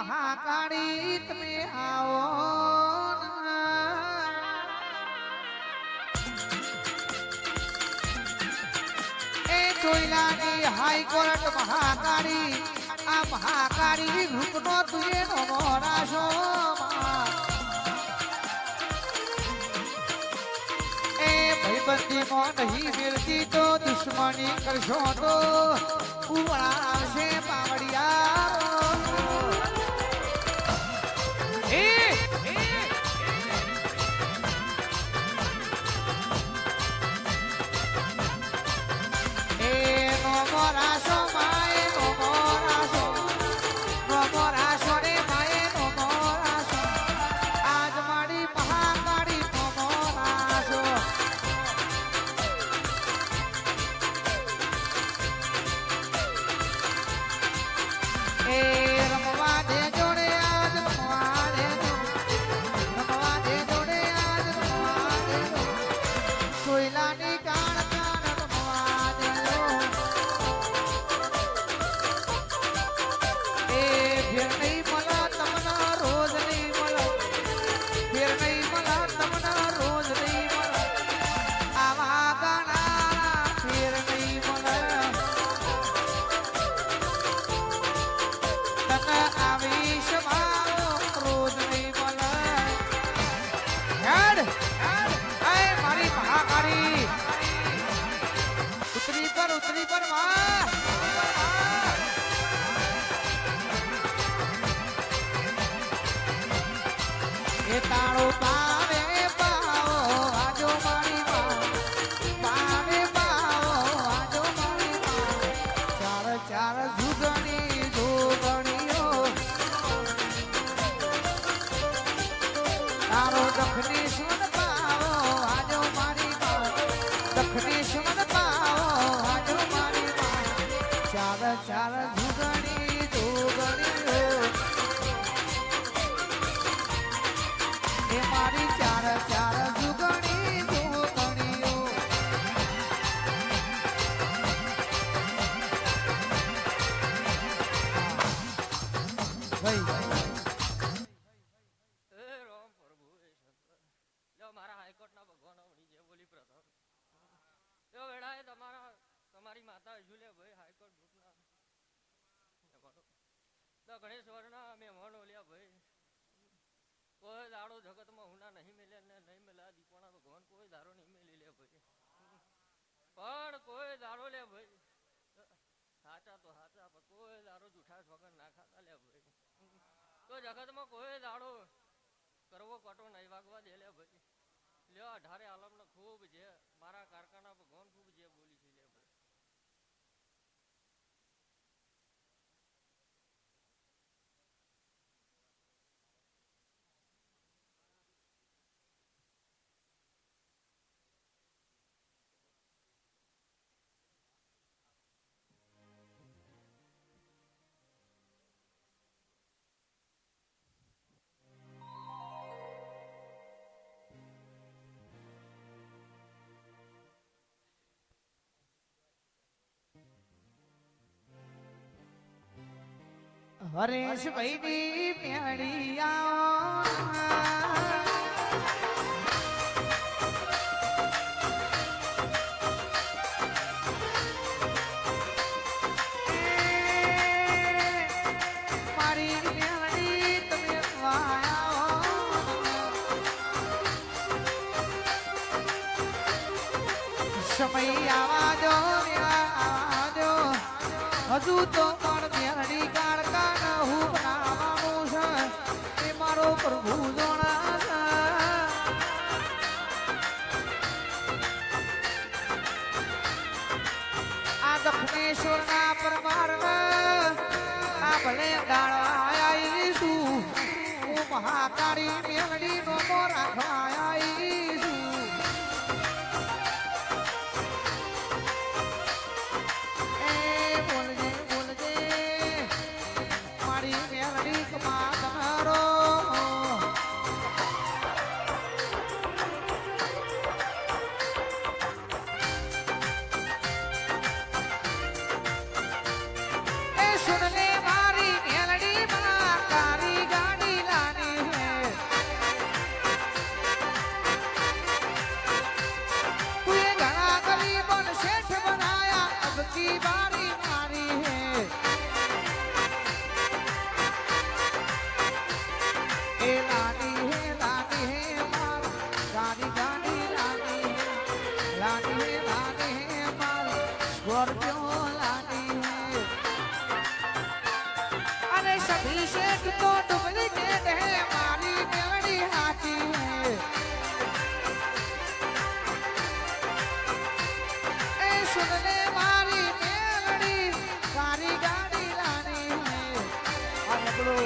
મહાકાળી તમે આવો એ ચોઈલાની હાઈકોર્ટ મહાકાળી આ મહાકાળી રૂપનો તુએ નો રાશો એ ભાઈબંધીમાં નહીં મિલતી તો દુશ્મની કરશો તો ઉવળા આવશે પાવડિયા તાળો પાવે પાવો આજો મારી પાવે પાવો આજો મારી ચાર ચાર જુગણી જોગણીઓ તારો દક્ષિણેશ્વર પાવો આજો મારી દક્ષિણેશ્વર પાવો આજો મારી ચાર ચાર જુગણી જોગણીઓ મારી ચાર ચાર જુગણી જોગણીઓ મારા હાઈકોર્ટ ના ભગવાન જે બોલી પ્રથમ વેળાએ તમારી માતા ઝુલે ભાઈ હાઈકોર્ટ ગ્રુપના ગણેશ્વર ના મહેમાનો લ્યા ભાઈ કોઈ દાડો જગતમાં હુના નહીં મેલે ને નહીં મેલા દીપોના ભગવાન કોઈ દારો નહીં મેલી લે ભાઈ પણ કોઈ દારો લે ભાઈ સાચા તો સાચા પણ કોઈ દારો જૂઠા વગર ના ખાતા લે ભાઈ તો જગતમાં કોઈ દાડો કરવો કટો નહીં વાગવા દે લે ભાઈ લ્યો 18 આલમનો ખૂબ જે મારા કારખાના ભગવાન ખૂબ જે બોલી છે લે ભાઈ હરેશ ભાઈની મેળિયા મારી મેળડી તમે સમય આવા દો હજુ તો પણ મેળડી કાળકા હું બનાવવાનું છે એ મારો પ્રભુ જોણા આ દક્ષિણેશ્વર ના પરમાર આ ભલે ગાળવા આવીશું હું મહાકાળી મેળડી નો રાખવા આવીશું સુનને મારી મેલડી માં શેઠ તો ડુપ્લિકેટ હે મારી મેલડી હાચી હે એ સુન લે મારી મેલડી તારી ગાડી લાની હે આ નબળો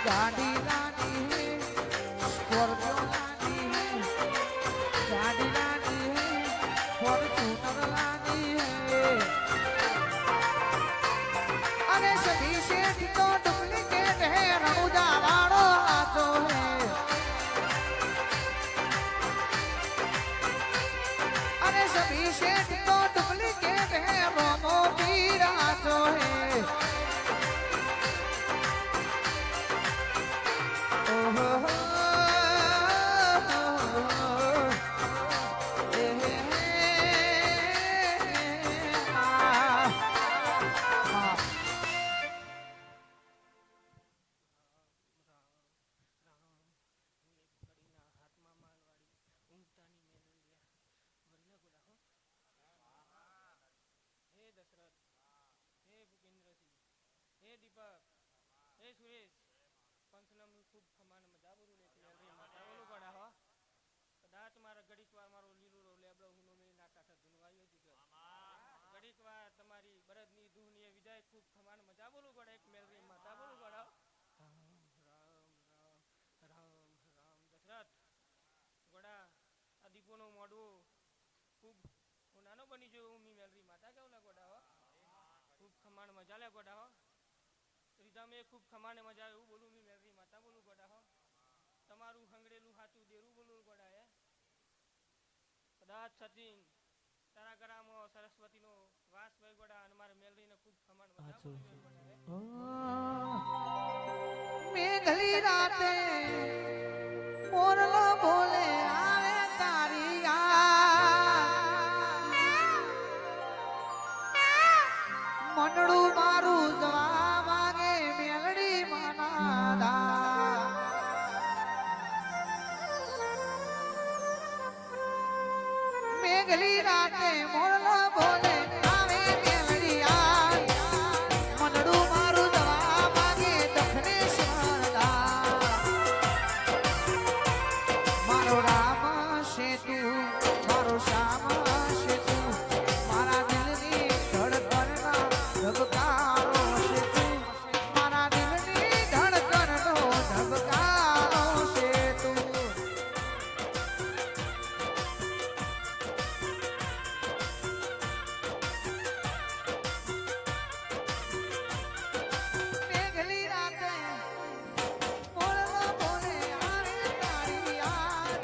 ગાડી લાની હે સ્કોર્પિયો લાની હે ગાડી લાની હે ફોર્ચ્યુનર લાની હે अरे सभी शेठ तो डुप्लीकेट है रमुजा वाड़ो आचो है अरे सभी शेठ तो डुप्लीकेट है रोमो पीर आचो है ओहो हो, ए, आ, आ, હે દશરથ, હે ભૂપેન્દ્રસિંહ, હે દીપક, હે સુરેશ, પંચનમનું ખૂબ ખમાન મજા બોલું લે મેલરી માતા બોલું ગડા હો કદાચ મારા ઘડીક વાર મારો લીલુડો લેબડો હુનો મેલી નાકાઠા ધુનવાયો દીકર ઘડીક વાર તમારી બળદની ધૂહની વિદાય ખૂબ ખમાન મજા બોલું ગડા એક મેલરી માતા બોલું ગડા રામ રામ રામ રામ રામ દશરથ ગોડા આ દીપોનો મોડવું ખૂબ હું નાનો બની ગયો હું મી મેલરી માતા કેવું લે ગોડા હો ખૂબ ખમાણ મજા લે ગોડા હો રીધા મેં ખૂબ ખમાને મજા એવું બોલું મી મેલરી માતા બોલું ગોડા હો તમારું હંગડેલું હાચું દેરું બોલું ગોડા હે કદાચ સચિન તારા ગળામાં સરસ્વતીનો વાસ ભાઈ ગોડા અને મારે મેલરીને ખૂબ ખમાણ મજા બોલું ગોડા હે મેઘલી રાતે મોરલો બોલે આવે તારી મંડળું મારું જવા વાગે મેલડી માના મેઘલી રાતે મોરલો બોલે આવે મેલડી મંડળું મારું જવા વાગે દક્ષિણેશ્વર મારો રામ સેતુ મારો શ્યામ સેતુ મારા દિલની ધડકનના ધબકારો સેતુ મારા દિલની ધડકનનો ધબકારો સેતુ મેઘલી રાતે મોરલો બોલે આવે તારી યાદ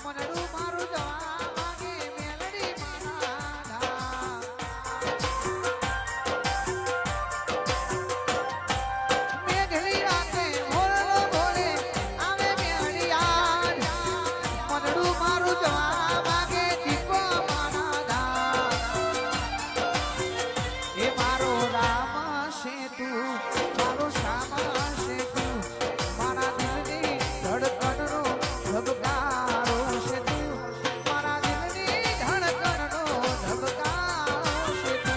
મનડું મારું જવા વાગે મેલડી માના મેઘલી રાતે મોરલો બોલે આવે મેલડી યાદ મનડું મારું જવા વાગે દીપો માના એ મારો રામ સેતુ મારો શ્યામ સેતુ મારા દિલની ધડકનનો ધબકારો સેતુ મારા દિલની ધડકનનો ધબકારો સેતુ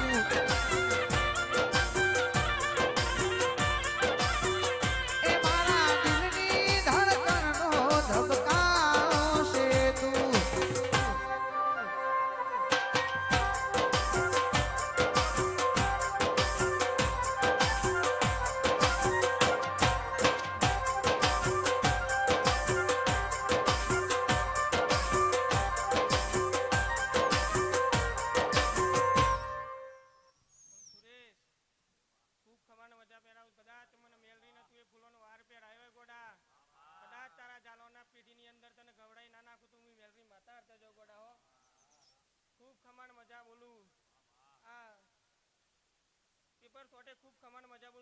એ મારા દિલની ધડકનનો ધબકારો સેતુ સુરેશ ખૂબ ખમાને મજા પહેરાવું કદાચ મને મેલરીને તું એ ફૂલોનો વાર પહેરાયો ગોડા કદાચ તારા જાલોના પેઢીની અંદર તને ગવડાઈ ના નાખું તું મી મેલરી માતા હરતા જો ગોડા હો ખૂબ ખમાન મજા બોલું આ પેપર થોટે ખૂબ ખમાન મજા બોલું